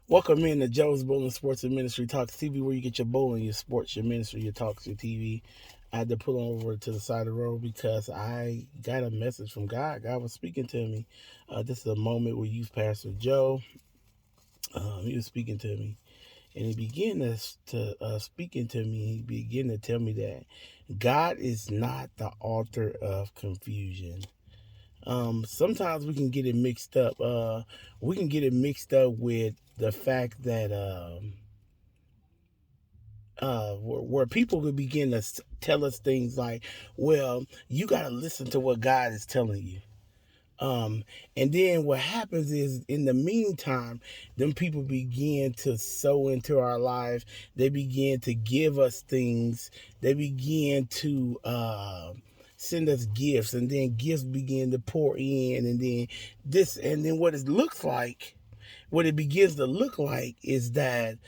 Welcome in to Joe's Bowling Sports and Ministry Talks TV, where you get your bowling, your sports, your ministry, your talks, your TV. I had to pull over to the side of the road because I got a message from God. God was speaking to me. This is a moment with Youth Pastor Joe. He was speaking to me, and he began to speaking to me. He began to tell me that God is not the author of confusion. Sometimes we can get it mixed up. We can get it mixed up with the fact that where people could begin to tell us things like, well, you got to listen to what God is telling you. And then what happens is, in the meantime, them people begin to sow into our lives. They begin to give us things. They begin to send us gifts, and then gifts begin to pour in, and then what it looks like, what it begins to look like is that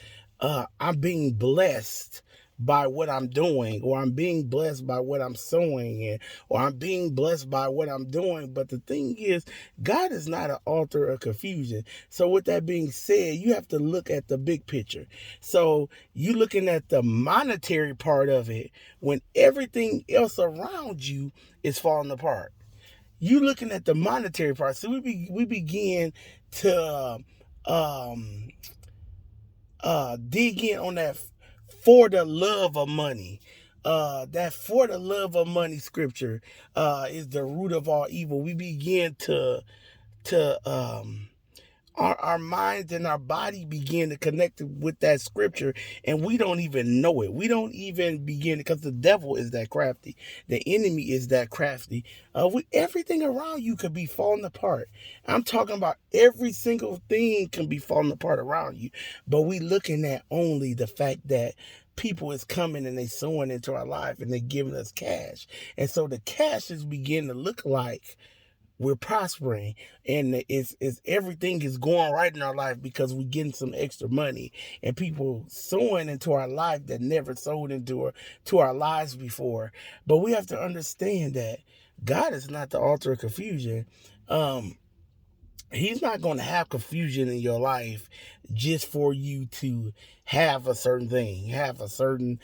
I'm being blessed by what I'm doing, or I'm being blessed by what I'm sowing, or I'm being blessed by what I'm doing. But the thing is, God is not an author of confusion. So with that being said, you have to look at the big picture. So you looking at the monetary part of it when everything else around you is falling apart. You looking at the monetary part. So we begin to um dig in on that for the love of money. That for the love of money scripture is the root of all evil. We begin to our minds and our body begin to connect with that scripture, and we don't even know it. We don't even begin, because the devil is that crafty. The enemy is that crafty. Everything around you could be falling apart. I'm talking about every single thing can be falling apart around you, but we looking at only the fact that people is coming and they sowing into our life and they giving us cash, and so the cash is beginning to look like we're prospering, and it's everything is going right in our life because we're getting some extra money, and people sowing into our life that never sowed into our lives before. But we have to understand that God is not the author of confusion. um He's not going to have confusion in your life just for you to have a certain thing, have a certain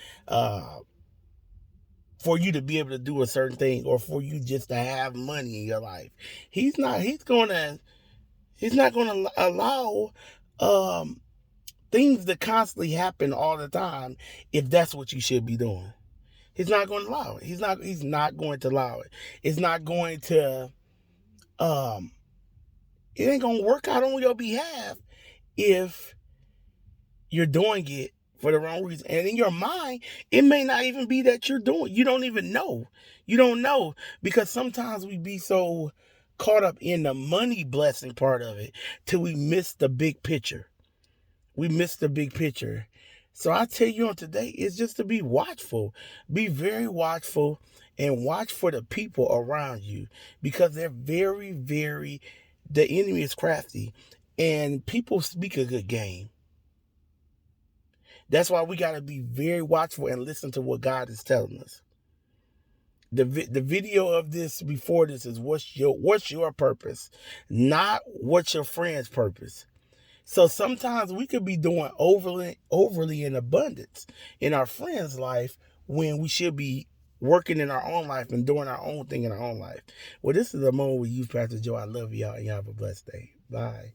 for you to be able to do a certain thing, or for you just to have money in your life. He's not going to allow um things to constantly happen all the time if that's what you should be doing. He's not going to allow it. He's not going to allow it. It's not going to um it ain't going to work out on your behalf if you're doing it for the wrong reason. And in your mind, it may not even be that you're doing. You don't even know. You don't know, because sometimes we be so caught up in the money blessing part of it till we miss the big picture. We miss the big picture. So I tell you on today is just to be watchful. Be very watchful, and watch for the people around you, because they're very, very, the enemy is crafty, and people speak a good game. That's why we got to be very watchful and listen to what God is telling us. The video of this before this is what's your purpose, not what's your friend's purpose. So sometimes we could be doing overly in abundance in our friend's life when we should be working in our own life and doing our own thing in our own life. Well, this is the moment with you, Pastor Joe. I love y'all, and y'all have a blessed day. Bye.